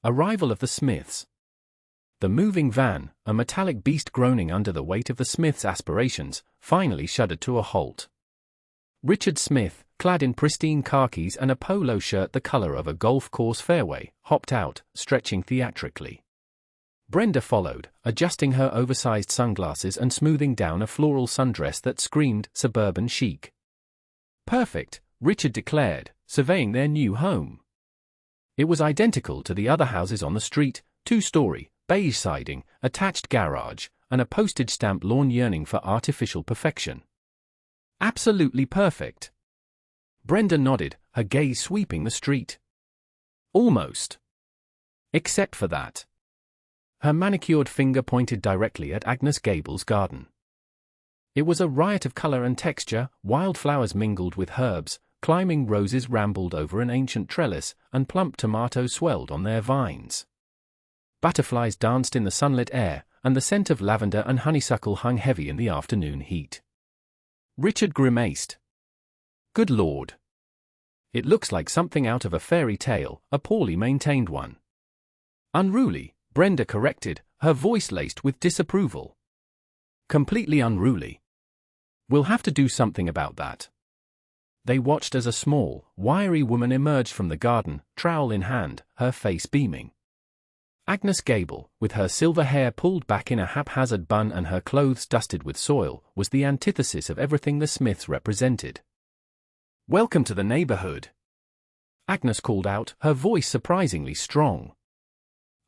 Arrival of the Smiths. The moving van, a metallic beast groaning under the weight of the Smiths' aspirations, finally shuddered to a halt. Richard Smith, clad in pristine khakis and a polo shirt the color of a golf course fairway, hopped out, stretching theatrically. Brenda followed, adjusting her oversized sunglasses and smoothing down a floral sundress that screamed suburban chic. "Perfect," Richard declared, surveying their new home. It was identical to the other houses on the street, two-story, beige siding, attached garage, and a postage stamp lawn yearning for artificial perfection. Absolutely perfect. Brenda nodded, her gaze sweeping the street. Almost. Except for that. Her manicured finger pointed directly at Agnes Gable's garden. It was a riot of color and texture, wildflowers mingled with herbs, climbing roses rambled over an ancient trellis, and plump tomatoes swelled on their vines. Butterflies danced in the sunlit air, and the scent of lavender and honeysuckle hung heavy in the afternoon heat. Richard grimaced. "Good Lord. It looks like something out of a fairy tale, a poorly maintained one." "Unruly," Brenda corrected, her voice laced with disapproval. "Completely unruly. We'll have to do something about that." They watched as a small, wiry woman emerged from the garden, trowel in hand, her face beaming. Agnes Gable, with her silver hair pulled back in a haphazard bun and her clothes dusted with soil, was the antithesis of everything the Smiths represented. "Welcome to the neighborhood," Agnes called out, her voice surprisingly strong.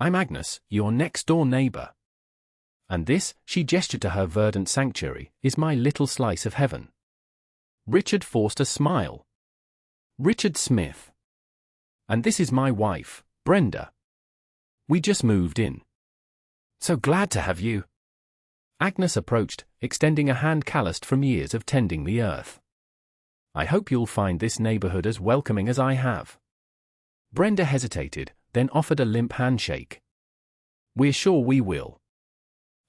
"I'm Agnes, your next-door neighbor. And this," she gestured to her verdant sanctuary, "is my little slice of heaven." Richard forced a smile. "Richard Smith. And this is my wife, Brenda. We just moved in. So glad to have you." Agnes approached, extending a hand calloused from years of tending the earth. "I hope you'll find this neighborhood as welcoming as I have." Brenda hesitated, then offered a limp handshake. "We're sure we will.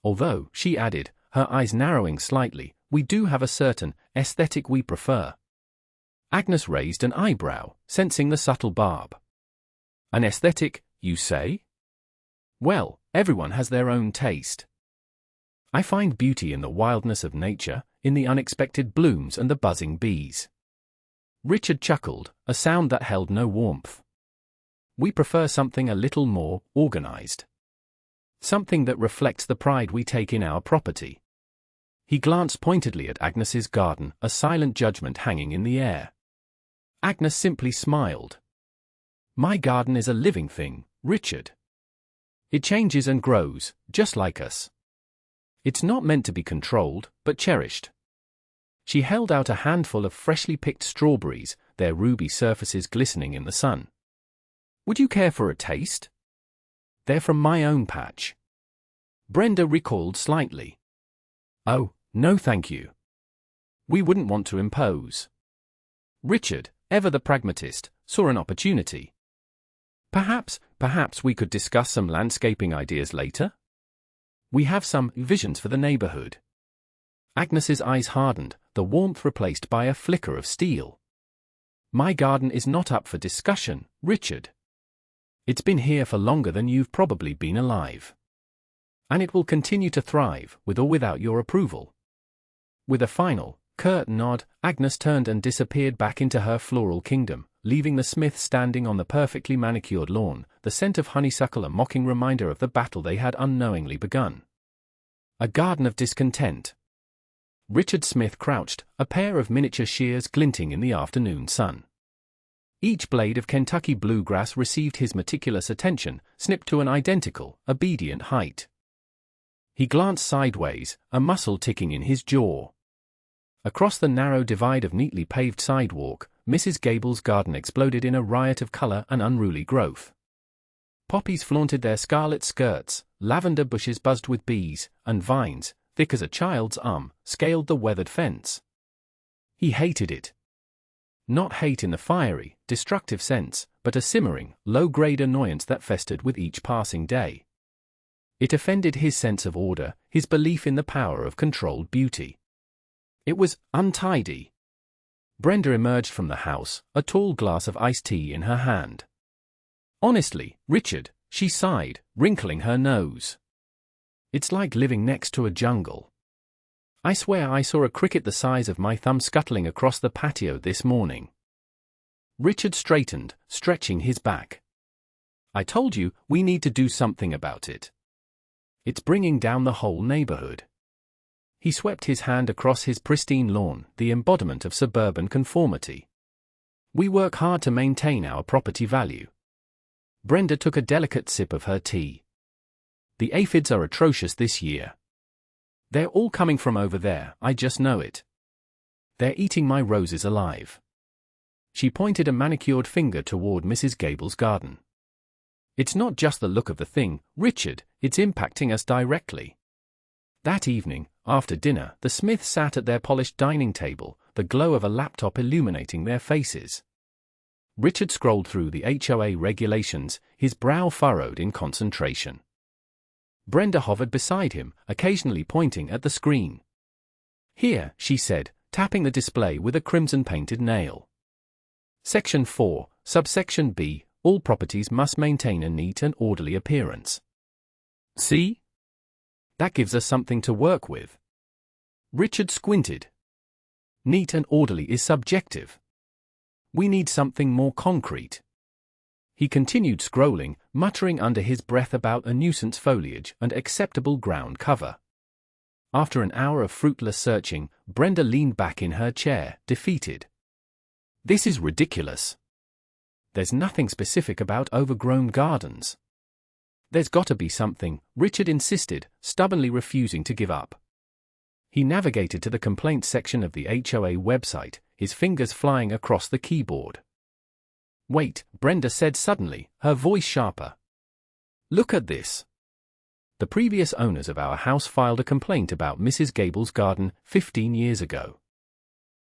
Although," she added, her eyes narrowing slightly, "we do have a certain aesthetic we prefer." Agnes raised an eyebrow, sensing the subtle barb. "An aesthetic, you say?" "Well, everyone has their own taste. I find beauty in the wildness of nature, in the unexpected blooms and the buzzing bees." Richard chuckled, a sound that held no warmth. "We prefer something a little more organized. Something that reflects the pride we take in our property." He glanced pointedly at Agnes's garden, a silent judgment hanging in the air. Agnes simply smiled. "My garden is a living thing, Richard. It changes and grows, just like us. It's not meant to be controlled, but cherished." She held out a handful of freshly picked strawberries, their ruby surfaces glistening in the sun. "Would you care for a taste?" "They're from my own patch." Brenda recoiled slightly. "Oh, no thank you. We wouldn't want to impose." Richard, ever the pragmatist, saw an opportunity. Perhaps we could discuss some landscaping ideas later? We have some visions for the neighborhood." Agnes's eyes hardened, the warmth replaced by a flicker of steel. "My garden is not up for discussion, Richard. It's been here for longer than you've probably been alive. And it will continue to thrive, with or without your approval." With a final, curt nod, Agnes turned and disappeared back into her floral kingdom, leaving the Smiths standing on the perfectly manicured lawn, the scent of honeysuckle a mocking reminder of the battle they had unknowingly begun. A garden of discontent. Richard Smith crouched, a pair of miniature shears glinting in the afternoon sun. Each blade of Kentucky bluegrass received his meticulous attention, snipped to an identical, obedient height. He glanced sideways, a muscle ticking in his jaw. Across the narrow divide of neatly paved sidewalk, Mrs. Gable's garden exploded in a riot of color and unruly growth. Poppies flaunted their scarlet skirts, lavender bushes buzzed with bees, and vines, thick as a child's arm, scaled the weathered fence. He hated it. Not hate in the fiery, destructive sense, but a simmering, low-grade annoyance that festered with each passing day. It offended his sense of order, his belief in the power of controlled beauty. It was untidy. Brenda emerged from the house, a tall glass of iced tea in her hand. "Honestly, Richard," she sighed, wrinkling her nose. It's like living next to a jungle. I swear I saw a cricket the size of my thumb scuttling across the patio this morning. Richard straightened, stretching his back. I told you, we need to do something about it. It's bringing down the whole neighborhood. He swept his hand across his pristine lawn, the embodiment of suburban conformity. We work hard to maintain our property value. Brenda took a delicate sip of her tea. The aphids are atrocious this year. They're all coming from over there, I just know it. They're eating my roses alive. She pointed a manicured finger toward Mrs. Gable's garden. It's not just the look of the thing, Richard, it's impacting us directly. That evening, after dinner, the Smiths sat at their polished dining table, the glow of a laptop illuminating their faces. Richard scrolled through the HOA regulations, his brow furrowed in concentration. Brenda hovered beside him, occasionally pointing at the screen. Here, she said, tapping the display with a crimson-painted nail. Section 4, subsection B, all properties must maintain a neat and orderly appearance. See? That gives us something to work with. Richard squinted. Neat and orderly is subjective. We need something more concrete. He continued scrolling, muttering under his breath about a nuisance foliage and acceptable ground cover. After an hour of fruitless searching, Brenda leaned back in her chair, defeated. This is ridiculous. There's nothing specific about overgrown gardens. There's got to be something, Richard insisted, stubbornly refusing to give up. He navigated to the complaints section of the HOA website, his fingers flying across the keyboard. Wait, Brenda said suddenly, her voice sharper. Look at this. The previous owners of our house filed a complaint about Mrs. Gable's garden 15 years ago.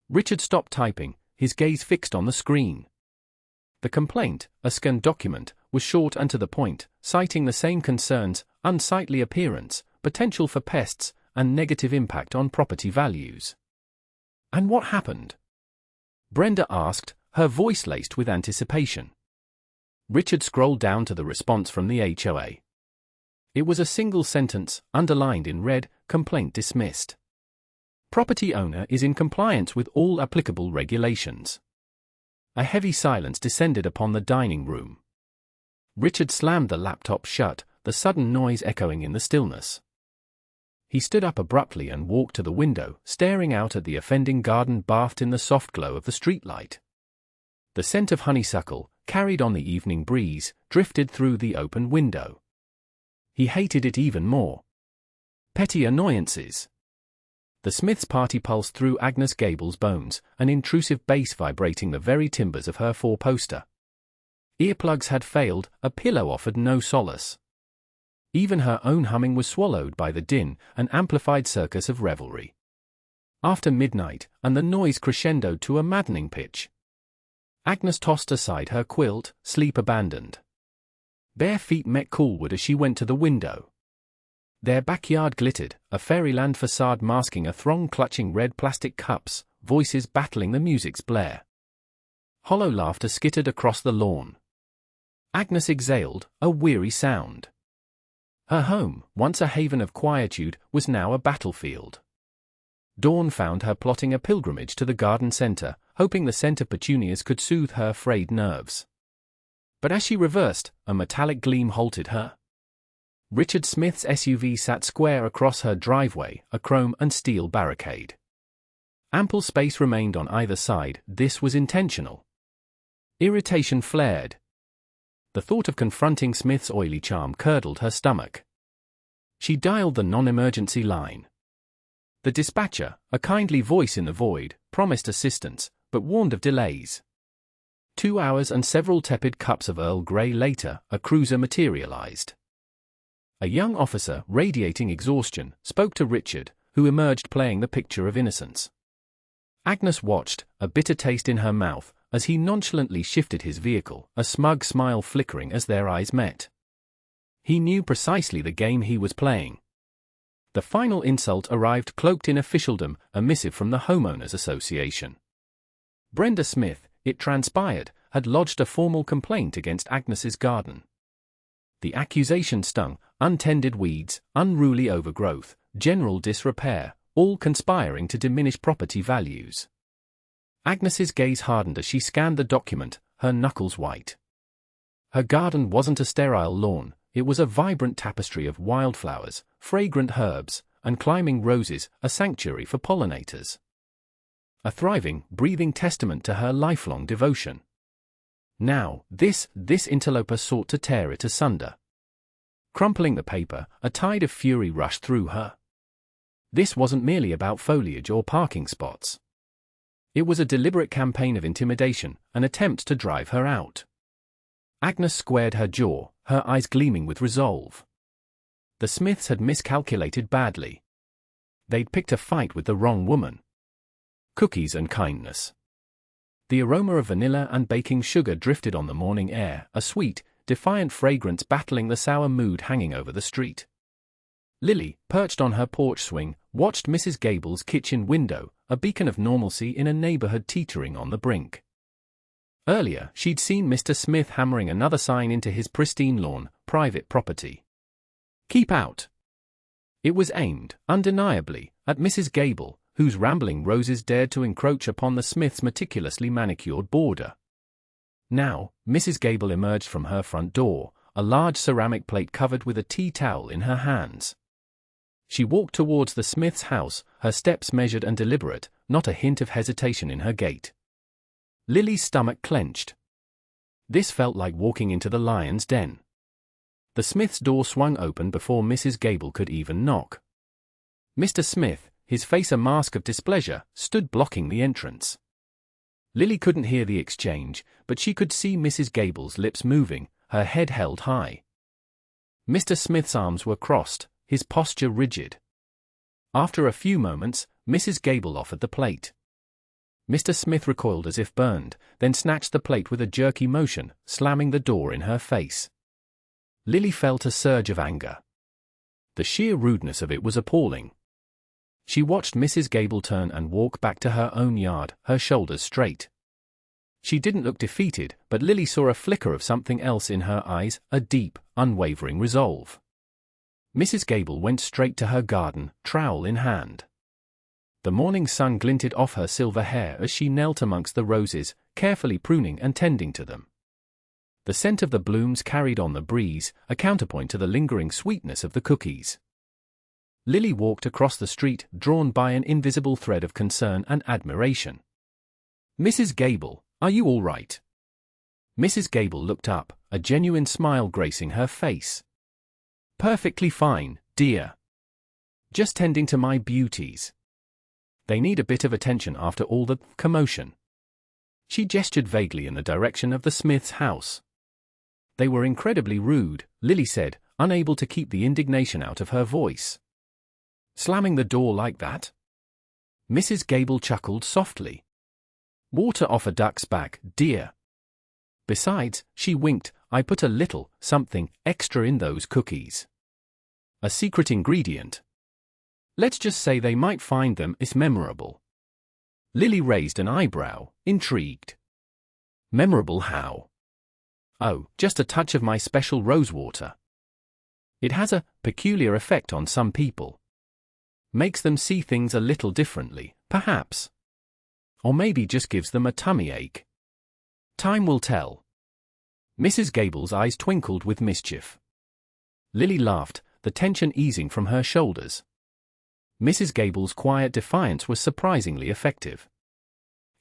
Richard stopped typing, his gaze fixed on the screen. The complaint, a scanned document, was short and to the point, citing the same concerns: unsightly appearance, potential for pests, and negative impact on property values. And what happened? Brenda asked, her voice laced with anticipation. Richard scrolled down to the response from the HOA. It was a single sentence, underlined in red: complaint dismissed. Property owner is in compliance with all applicable regulations. A heavy silence descended upon the dining room. Richard slammed the laptop shut, the sudden noise echoing in the stillness. He stood up abruptly and walked to the window, staring out at the offending garden bathed in the soft glow of the streetlight. The scent of honeysuckle, carried on the evening breeze, drifted through the open window. He hated it even more. Petty annoyances. The Smiths' party pulsed through Agnes Gable's bones, an intrusive bass vibrating the very timbers of her four-poster. Earplugs had failed, a pillow offered no solace. Even her own humming was swallowed by the din, an amplified circus of revelry. After midnight, and the noise crescendoed to a maddening pitch. Agnes tossed aside her quilt, sleep abandoned. Bare feet met coolwood as she went to the window. Their backyard glittered, a fairyland facade masking a throng clutching red plastic cups, voices battling the music's blare. Hollow laughter skittered across the lawn. Agnes exhaled, a weary sound. Her home, once a haven of quietude, was now a battlefield. Dawn found her plotting a pilgrimage to the garden center, hoping the scent of petunias could soothe her frayed nerves. But as she reversed, a metallic gleam halted her. Richard Smith's SUV sat square across her driveway, a chrome and steel barricade. Ample space remained on either side. This was intentional. Irritation flared. The thought of confronting Smith's oily charm curdled her stomach. She dialed the non-emergency line. The dispatcher, a kindly voice in the void, promised assistance, but warned of delays. 2 hours and several tepid cups of Earl Grey later, a cruiser materialized. A young officer, radiating exhaustion, spoke to Richard, who emerged playing the picture of innocence. Agnes watched, a bitter taste in her mouth, as he nonchalantly shifted his vehicle, a smug smile flickering as their eyes met. He knew precisely the game he was playing. The final insult arrived cloaked in officialdom, a missive from the Homeowners Association. Brenda Smith, it transpired, had lodged a formal complaint against Agnes's garden. The accusation stung: untended weeds, unruly overgrowth, general disrepair, all conspiring to diminish property values. Agnes's gaze hardened as she scanned the document, her knuckles white. Her garden wasn't a sterile lawn, it was a vibrant tapestry of wildflowers, fragrant herbs, and climbing roses, a sanctuary for pollinators. A thriving, breathing testament to her lifelong devotion. Now, this interloper sought to tear it asunder. Crumpling the paper, a tide of fury rushed through her. This wasn't merely about foliage or parking spots. It was a deliberate campaign of intimidation, an attempt to drive her out. Agnes squared her jaw, her eyes gleaming with resolve. The Smiths had miscalculated badly. They'd picked a fight with the wrong woman. Cookies and kindness. The aroma of vanilla and baking sugar drifted on the morning air, a sweet, defiant fragrance battling the sour mood hanging over the street. Lily, perched on her porch swing, watched Mrs. Gable's kitchen window, a beacon of normalcy in a neighborhood teetering on the brink. Earlier, she'd seen Mr. Smith hammering another sign into his pristine lawn, private property. Keep out. It was aimed, undeniably, at Mrs. Gable, whose rambling roses dared to encroach upon the Smiths' meticulously manicured border. Now, Mrs. Gable emerged from her front door, a large ceramic plate covered with a tea towel in her hands. She walked towards the Smiths' house, her steps measured and deliberate, not a hint of hesitation in her gait. Lily's stomach clenched. This felt like walking into the lion's den. The Smith's door swung open before Mrs. Gable could even knock. Mr. Smith, his face a mask of displeasure, stood blocking the entrance. Lily couldn't hear the exchange, but she could see Mrs. Gable's lips moving, her head held high. Mr. Smith's arms were crossed, his posture rigid. After a few moments, Mrs. Gable offered the plate. Mr. Smith recoiled as if burned, then snatched the plate with a jerky motion, slamming the door in her face. Lily felt a surge of anger. The sheer rudeness of it was appalling. She watched Mrs. Gable turn and walk back to her own yard, her shoulders straight. She didn't look defeated, but Lily saw a flicker of something else in her eyes, a deep, unwavering resolve. Mrs. Gable went straight to her garden, trowel in hand. The morning sun glinted off her silver hair as she knelt amongst the roses, carefully pruning and tending to them. The scent of the blooms carried on the breeze, a counterpoint to the lingering sweetness of the cookies. Lily walked across the street, drawn by an invisible thread of concern and admiration. "Mrs. Gable, are you all right?" Mrs. Gable looked up, a genuine smile gracing her face. "Perfectly fine, dear. Just tending to my beauties. They need a bit of attention after all the commotion." She gestured vaguely in the direction of the Smiths' house. "They were incredibly rude," Lily said, unable to keep the indignation out of her voice. "Slamming the door like that?" Mrs. Gable chuckled softly. "Water off a duck's back, dear. Besides," she winked, "I put a little, something, extra in those cookies. A secret ingredient. Let's just say they might find them is memorable." Lily raised an eyebrow, intrigued. "Memorable how?" "Oh, just a touch of my special rosewater. It has a peculiar effect on some people. Makes them see things a little differently, perhaps. Or maybe just gives them a tummy ache. Time will tell." Mrs. Gable's eyes twinkled with mischief. Lily laughed, the tension easing from her shoulders. Mrs. Gable's quiet defiance was surprisingly effective.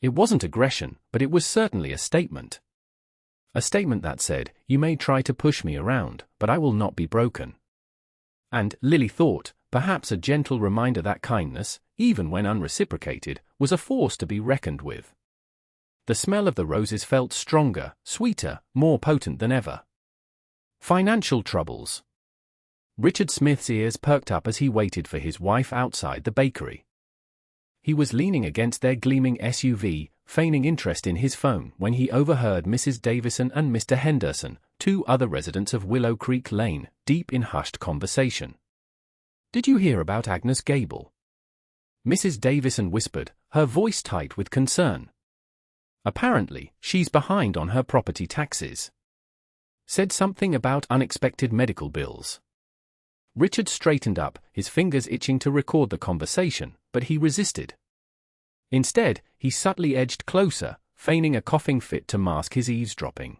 It wasn't aggression, but it was certainly a statement. A statement that said, "You may try to push me around, but I will not be broken." And, Lily thought, perhaps a gentle reminder that kindness, even when unreciprocated, was a force to be reckoned with. The smell of the roses felt stronger, sweeter, more potent than ever. Financial troubles. Richard Smith's ears perked up as he waited for his wife outside the bakery. He was leaning against their gleaming SUV, feigning interest in his phone when he overheard Mrs. Davison and Mr. Henderson, two other residents of Willow Creek Lane, deep in hushed conversation. "Did you hear about Agnes Gable?" Mrs. Davison whispered, her voice tight with concern. "Apparently, she's behind on her property taxes." said something about unexpected medical bills. Richard straightened up, his fingers itching to record the conversation, but he resisted. Instead, he subtly edged closer, feigning a coughing fit to mask his eavesdropping.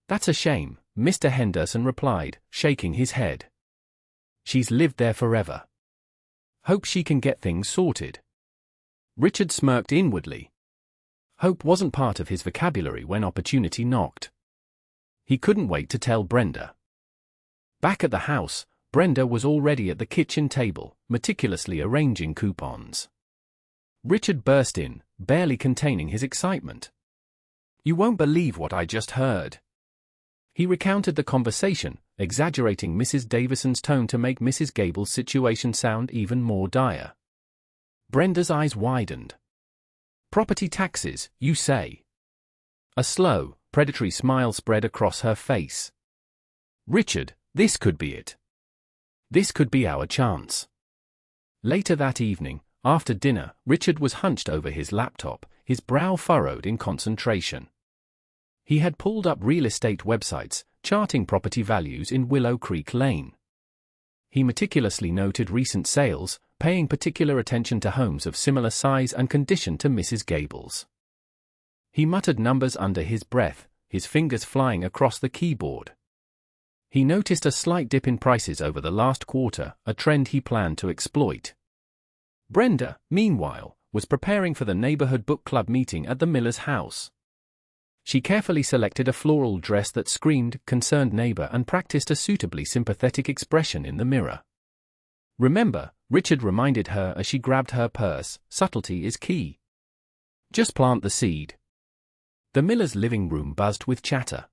"That's a shame," Mr. Henderson replied, shaking his head. "She's lived there forever. Hope she can get things sorted." Richard smirked inwardly. Hope wasn't part of his vocabulary when opportunity knocked. He couldn't wait to tell Brenda. Back at the house, Brenda was already at the kitchen table, meticulously arranging coupons. Richard burst in, barely containing his excitement. "You won't believe what I just heard." He recounted the conversation, exaggerating Mrs. Davison's tone to make Mrs. Gable's situation sound even more dire. Brenda's eyes widened. "Property taxes, you say?" A slow, predatory smile spread across her face. "Richard, this could be it. This could be our chance." Later that evening, after dinner, Richard was hunched over his laptop, his brow furrowed in concentration. He had pulled up real estate websites, charting property values in Willow Creek Lane. He meticulously noted recent sales, paying particular attention to homes of similar size and condition to Mrs. Gable's. He muttered numbers under his breath, his fingers flying across the keyboard. He noticed a slight dip in prices over the last quarter, a trend he planned to exploit. Brenda, meanwhile, was preparing for the neighborhood book club meeting at the Miller's house. She carefully selected a floral dress that screamed concerned neighbor and practiced a suitably sympathetic expression in the mirror. "Remember," Richard reminded her as she grabbed her purse, "subtlety is key. Just plant the seed." The Millers' living room buzzed with chatter.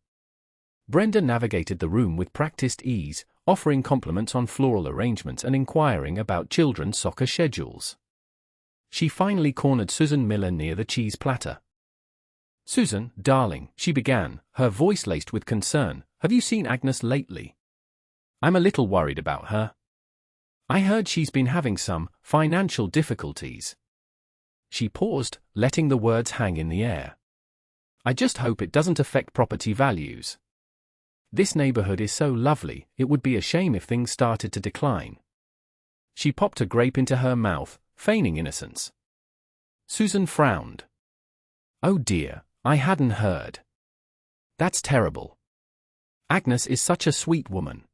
Brenda navigated the room with practiced ease, offering compliments on floral arrangements and inquiring about children's soccer schedules. She finally cornered Susan Miller near the cheese platter. "Susan, darling," she began, her voice laced with concern, "have you seen Agnes lately? I'm a little worried about her. I heard she's been having some financial difficulties." She paused, letting the words hang in the air. "I just hope it doesn't affect property values. This neighborhood is so lovely, it would be a shame if things started to decline." She popped a grape into her mouth, feigning innocence. Susan frowned. "Oh dear, I hadn't heard. That's terrible. Agnes is such a sweet woman."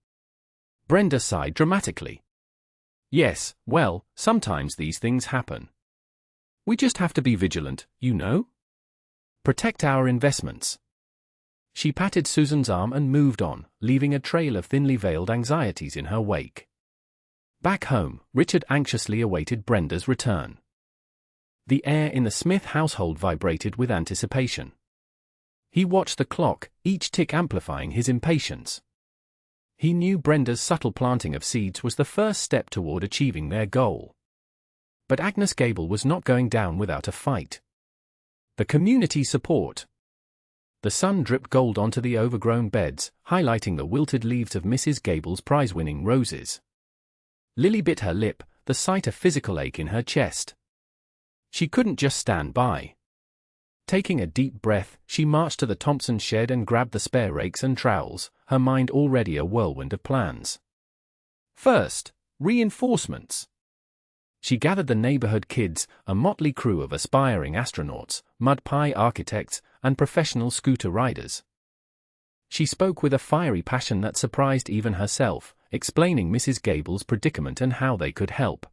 Brenda sighed dramatically. "Yes, well, sometimes these things happen. We just have to be vigilant, you know? Protect our investments." She patted Susan's arm and moved on, leaving a trail of thinly veiled anxieties in her wake. Back home, Richard anxiously awaited Brenda's return. The air in the Smith household vibrated with anticipation. He watched the clock, each tick amplifying his impatience. He knew Brenda's subtle planting of seeds was the first step toward achieving their goal. But Agnes Gable was not going down without a fight. The community support. The sun dripped gold onto the overgrown beds, highlighting the wilted leaves of Mrs. Gable's prize-winning roses. Lily bit her lip, the sight a physical ache in her chest. She couldn't just stand by. Taking a deep breath, she marched to the Thompson shed and grabbed the spare rakes and trowels, her mind already a whirlwind of plans. First, reinforcements. She gathered the neighborhood kids, a motley crew of aspiring astronauts, mud pie architects, and professional scooter riders. She spoke with a fiery passion that surprised even herself, explaining Mrs. Gable's predicament and how they could help.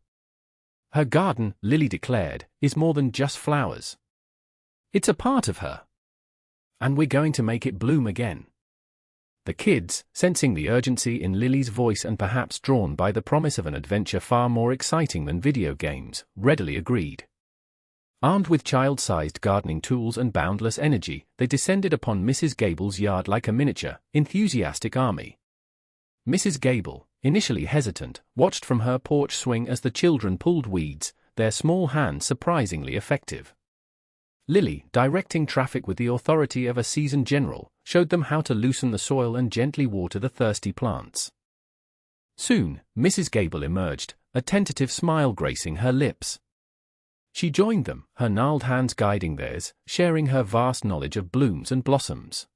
Her garden, Lily declared, is more than just flowers. It's a part of her. And we're going to make it bloom again. The kids, sensing the urgency in Lily's voice and perhaps drawn by the promise of an adventure far more exciting than video games, readily agreed. Armed with child-sized gardening tools and boundless energy, they descended upon Mrs. Gable's yard like a miniature, enthusiastic army. Mrs. Gable, initially hesitant, watched from her porch swing as the children pulled weeds, their small hands surprisingly effective. Lily, directing traffic with the authority of a seasoned general, showed them how to loosen the soil and gently water the thirsty plants. Soon, Mrs. Gable emerged, a tentative smile gracing her lips. She joined them, her gnarled hands guiding theirs, sharing her vast knowledge of blooms and blossoms.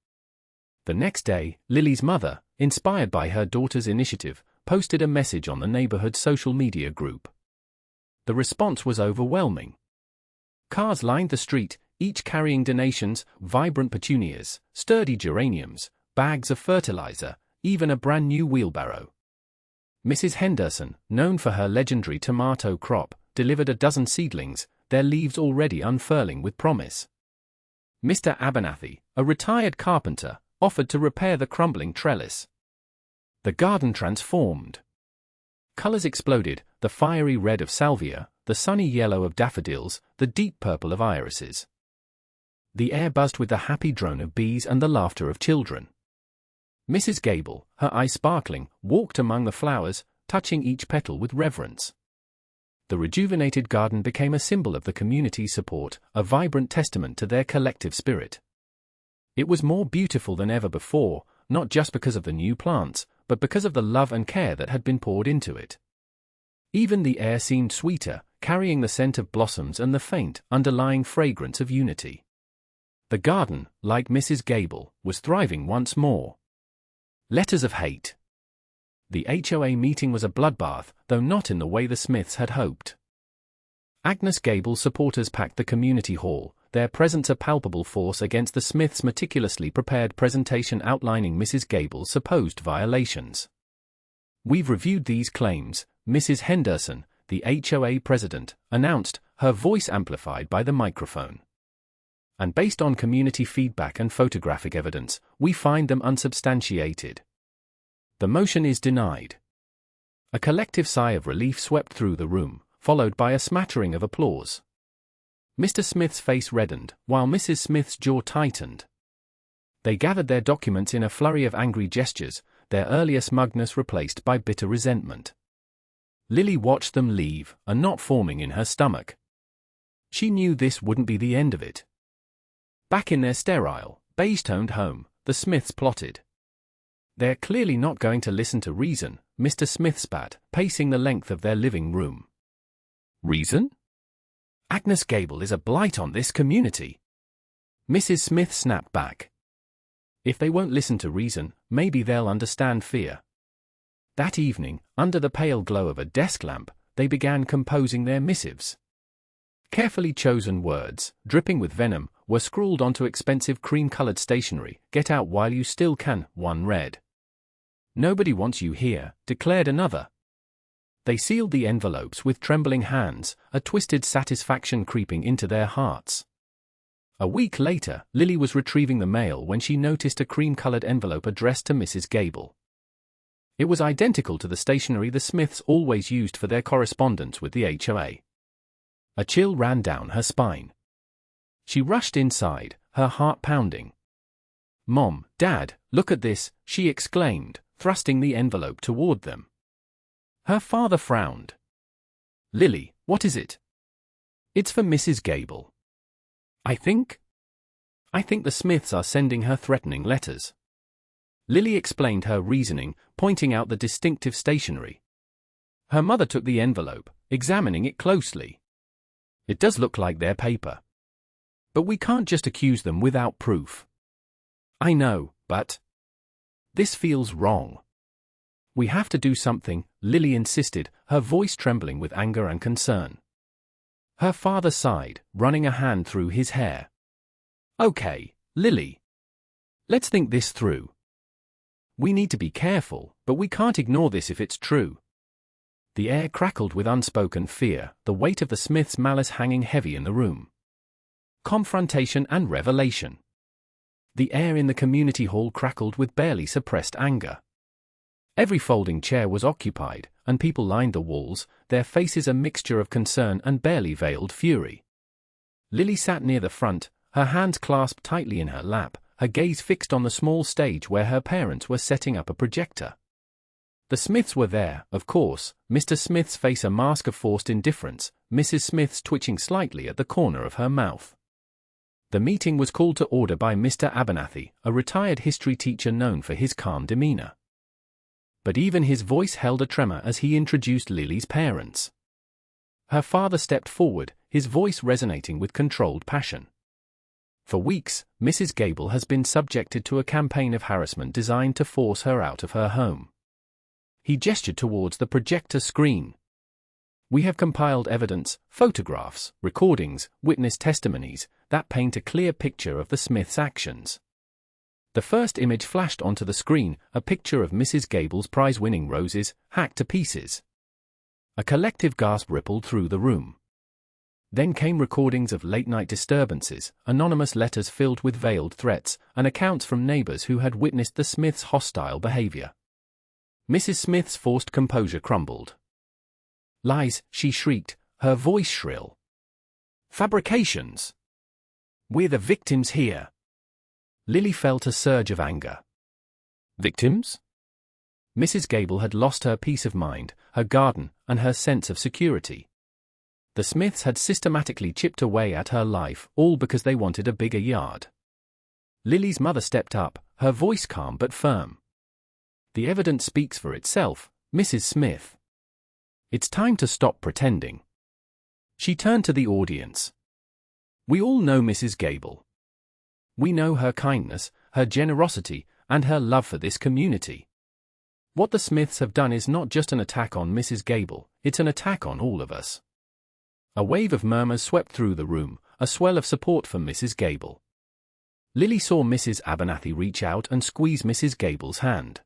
The next day, Lily's mother, inspired by her daughter's initiative, posted a message on the neighborhood social media group. The response was overwhelming. Cars lined the street, each carrying donations, vibrant petunias, sturdy geraniums, bags of fertilizer, even a brand new wheelbarrow. Mrs. Henderson, known for her legendary tomato crop, delivered a dozen seedlings, their leaves already unfurling with promise. Mr. Abernathy, a retired carpenter, offered to repair the crumbling trellis. The garden transformed. Colors exploded, the fiery red of salvia, the sunny yellow of daffodils, the deep purple of irises. The air buzzed with the happy drone of bees and the laughter of children. Mrs. Gable, her eyes sparkling, walked among the flowers, touching each petal with reverence. The rejuvenated garden became a symbol of the community's support, a vibrant testament to their collective spirit. It was more beautiful than ever before, not just because of the new plants, but because of the love and care that had been poured into it. Even the air seemed sweeter, carrying the scent of blossoms and the faint, underlying fragrance of unity. The garden, like Mrs. Gable, was thriving once more. Letters of hate. The HOA meeting was a bloodbath, though not in the way the Smiths had hoped. Agnes Gable's supporters packed the community hall, their presence a palpable force against the Smiths' meticulously prepared presentation outlining Mrs. Gable's supposed violations. "We've reviewed these claims," Mrs. Henderson, the HOA president, announced, her voice amplified by the microphone. "And based on community feedback and photographic evidence, we find them unsubstantiated. The motion is denied." A collective sigh of relief swept through the room, followed by a smattering of applause. Mr. Smith's face reddened, while Mrs. Smith's jaw tightened. They gathered their documents in a flurry of angry gestures, their earlier smugness replaced by bitter resentment. Lily watched them leave, a knot forming in her stomach. She knew this wouldn't be the end of it. Back in their sterile, beige-toned home, the Smiths plotted. "They're clearly not going to listen to reason," Mr. Smith spat, pacing the length of their living room. "Reason? Agnes Gable is a blight on this community." Mrs. Smith snapped back. "If they won't listen to reason, maybe they'll understand fear." That evening, under the pale glow of a desk lamp, they began composing their missives. Carefully chosen words, dripping with venom, were scrawled onto expensive cream-colored stationery. "Get out while you still can," one read. "Nobody wants you here," declared another. They sealed the envelopes with trembling hands, a twisted satisfaction creeping into their hearts. A week later, Lily was retrieving the mail when she noticed a cream-colored envelope addressed to Mrs. Gable. It was identical to the stationery the Smiths always used for their correspondence with the HOA. A chill ran down her spine. She rushed inside, her heart pounding. "Mom, Dad, look at this," she exclaimed, thrusting the envelope toward them. Her father frowned. "Lily, what is it?" "It's for Mrs. Gable. I think the Smiths are sending her threatening letters." Lily explained her reasoning, pointing out the distinctive stationery. Her mother took the envelope, examining it closely. "It does look like their paper. But we can't just accuse them without proof." "I know, but this feels wrong. We have to do something," Lily insisted, her voice trembling with anger and concern. Her father sighed, running a hand through his hair. "Okay, Lily. Let's think this through. We need to be careful, but we can't ignore this if it's true." The air crackled with unspoken fear, the weight of the Smiths' malice hanging heavy in the room. Confrontation and revelation. The air in the community hall crackled with barely suppressed anger. Every folding chair was occupied, and people lined the walls, their faces a mixture of concern and barely veiled fury. Lily sat near the front, her hands clasped tightly in her lap, her gaze fixed on the small stage where her parents were setting up a projector. The Smiths were there, of course, Mr. Smith's face a mask of forced indifference, Mrs. Smith's twitching slightly at the corner of her mouth. The meeting was called to order by Mr. Abernathy, a retired history teacher known for his calm demeanor. But even his voice held a tremor as he introduced Lily's parents. Her father stepped forward, his voice resonating with controlled passion. For weeks, Mrs. Gable has been subjected to a campaign of harassment designed to force her out of her home. He gestured towards the projector screen. We have compiled evidence, photographs, recordings, witness testimonies, that paint a clear picture of the Smiths' actions. The first image flashed onto the screen, a picture of Mrs. Gable's prize-winning roses, hacked to pieces. A collective gasp rippled through the room. Then came recordings of late-night disturbances, anonymous letters filled with veiled threats, and accounts from neighbors who had witnessed the Smiths' hostile behavior. Mrs. Smith's forced composure crumbled. "Lies," she shrieked, her voice shrill. "Fabrications. We're the victims here." Lily felt a surge of anger. Victims? Mrs. Gable had lost her peace of mind, her garden, and her sense of security. The Smiths had systematically chipped away at her life, all because they wanted a bigger yard. Lily's mother stepped up, her voice calm but firm. "The evidence speaks for itself, Mrs. Smith. It's time to stop pretending." She turned to the audience. "We all know Mrs. Gable. We know her kindness, her generosity, and her love for this community. What the Smiths have done is not just an attack on Mrs. Gable, it's an attack on all of us." A wave of murmurs swept through the room, a swell of support for Mrs. Gable. Lily saw Mrs. Abernathy reach out and squeeze Mrs. Gable's hand.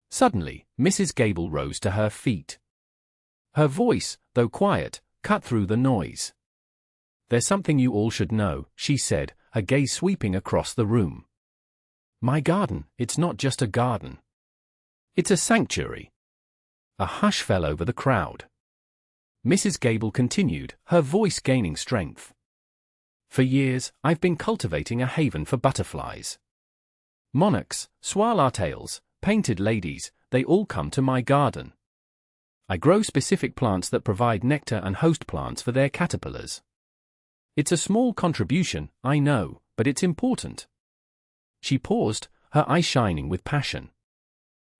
Suddenly, Mrs. Gable rose to her feet. Her voice, though quiet, cut through the noise. "There's something you all should know," she said, her gaze sweeping across the room. "My garden, it's not just a garden. It's a sanctuary." A hush fell over the crowd. Mrs. Gable continued, her voice gaining strength. "For years, I've been cultivating a haven for butterflies. Monarchs, swallow-tails, painted ladies, they all come to my garden. I grow specific plants that provide nectar and host plants for their caterpillars. It's a small contribution, I know, but it's important." She paused, her eyes shining with passion.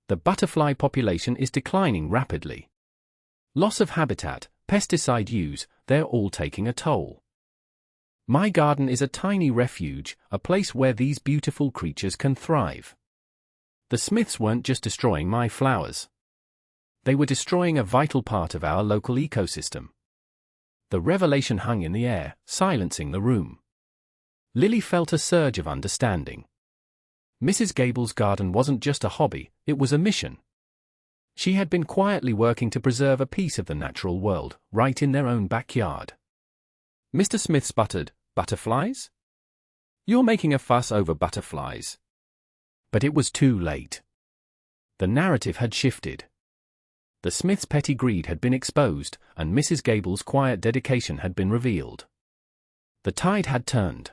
"The butterfly population is declining rapidly. Loss of habitat, pesticide use, they're all taking a toll. My garden is a tiny refuge, a place where these beautiful creatures can thrive. The Smiths weren't just destroying my flowers. They were destroying a vital part of our local ecosystem." The revelation hung in the air, silencing the room. Lily felt a surge of understanding. Mrs. Gable's garden wasn't just a hobby, it was a mission. She had been quietly working to preserve a piece of the natural world, right in their own backyard. Mr. Smith sputtered, "Butterflies? You're making a fuss over butterflies." But it was too late. The narrative had shifted. The Smiths' petty greed had been exposed, and Mrs. Gable's quiet dedication had been revealed. The tide had turned.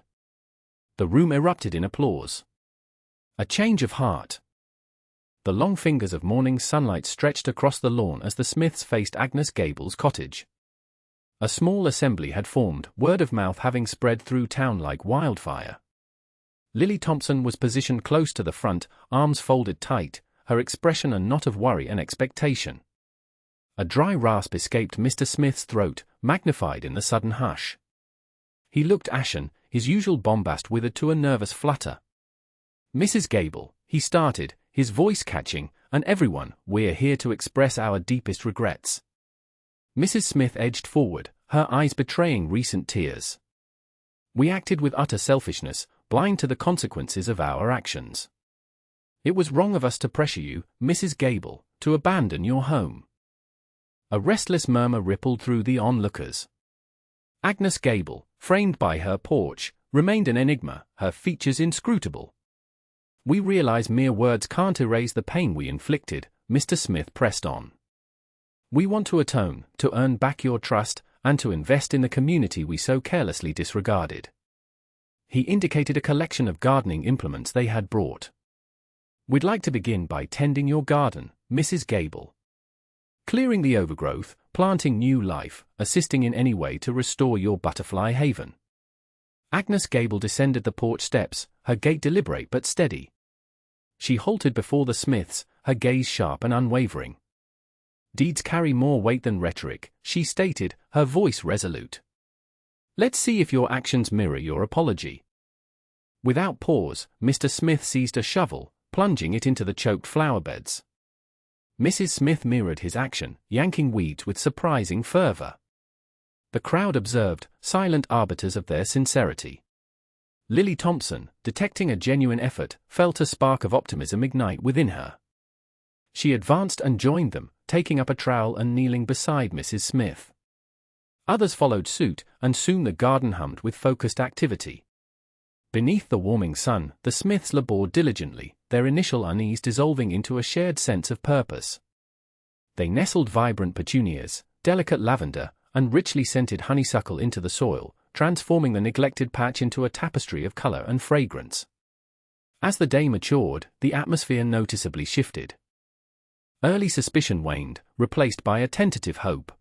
The room erupted in applause. A change of heart. The long fingers of morning sunlight stretched across the lawn as the Smiths faced Agnes Gable's cottage. A small assembly had formed, word of mouth having spread through town like wildfire. Lily Thompson was positioned close to the front, arms folded tight, her expression a knot of worry and expectation. A dry rasp escaped Mr. Smith's throat, magnified in the sudden hush. He looked ashen, his usual bombast withered to a nervous flutter. "Mrs. Gable," he started, his voice catching, "and everyone, we're here to express our deepest regrets." Mrs. Smith edged forward, her eyes betraying recent tears. "We acted with utter selfishness, blind to the consequences of our actions. It was wrong of us to pressure you, Mrs. Gable, to abandon your home." A restless murmur rippled through the onlookers. Agnes Gable, framed by her porch, remained an enigma, her features inscrutable. "We realize mere words can't erase the pain we inflicted," Mr. Smith pressed on. "We want to atone, to earn back your trust, and to invest in the community we so carelessly disregarded." He indicated a collection of gardening implements they had brought. "We'd like to begin by tending your garden, Mrs. Gable. Clearing the overgrowth, planting new life, assisting in any way to restore your butterfly haven." Agnes Gable descended the porch steps, her gait deliberate but steady. She halted before the Smiths, her gaze sharp and unwavering. "Deeds carry more weight than rhetoric," she stated, her voice resolute. "Let's see if your actions mirror your apology." Without pause, Mr. Smith seized a shovel, plunging it into the choked flower beds. Mrs. Smith mirrored his action, yanking weeds with surprising fervor. The crowd observed, silent arbiters of their sincerity. Lily Thompson, detecting a genuine effort, felt a spark of optimism ignite within her. She advanced and joined them, taking up a trowel and kneeling beside Mrs. Smith. Others followed suit, and soon the garden hummed with focused activity. Beneath the warming sun, the Smiths labored diligently, their initial unease dissolving into a shared sense of purpose. They nestled vibrant petunias, delicate lavender, and richly scented honeysuckle into the soil, transforming the neglected patch into a tapestry of color and fragrance. As the day matured, the atmosphere noticeably shifted. Early suspicion waned, replaced by a tentative hope.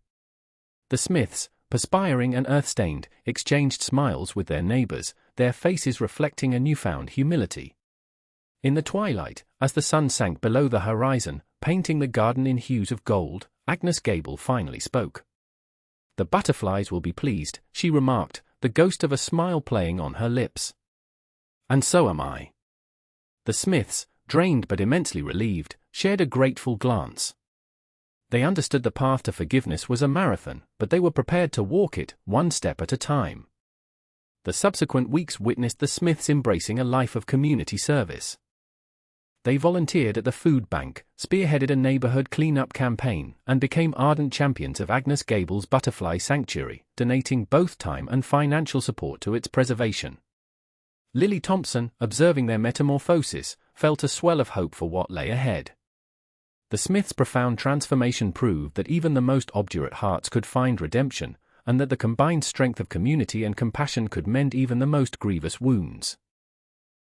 The Smiths, perspiring and earth-stained, exchanged smiles with their neighbors, their faces reflecting a newfound humility. In the twilight, as the sun sank below the horizon, painting the garden in hues of gold, Agnes Gable finally spoke. "The butterflies will be pleased," she remarked, the ghost of a smile playing on her lips. "And so am I." The Smiths, drained but immensely relieved, shared a grateful glance. They understood the path to forgiveness was a marathon, but they were prepared to walk it, one step at a time. The subsequent weeks witnessed the Smiths embracing a life of community service. They volunteered at the food bank, spearheaded a neighborhood cleanup campaign, and became ardent champions of Agnes Gable's Butterfly Sanctuary, donating both time and financial support to its preservation. Lily Thompson, observing their metamorphosis, felt a swell of hope for what lay ahead. The Smiths' profound transformation proved that even the most obdurate hearts could find redemption, and that the combined strength of community and compassion could mend even the most grievous wounds.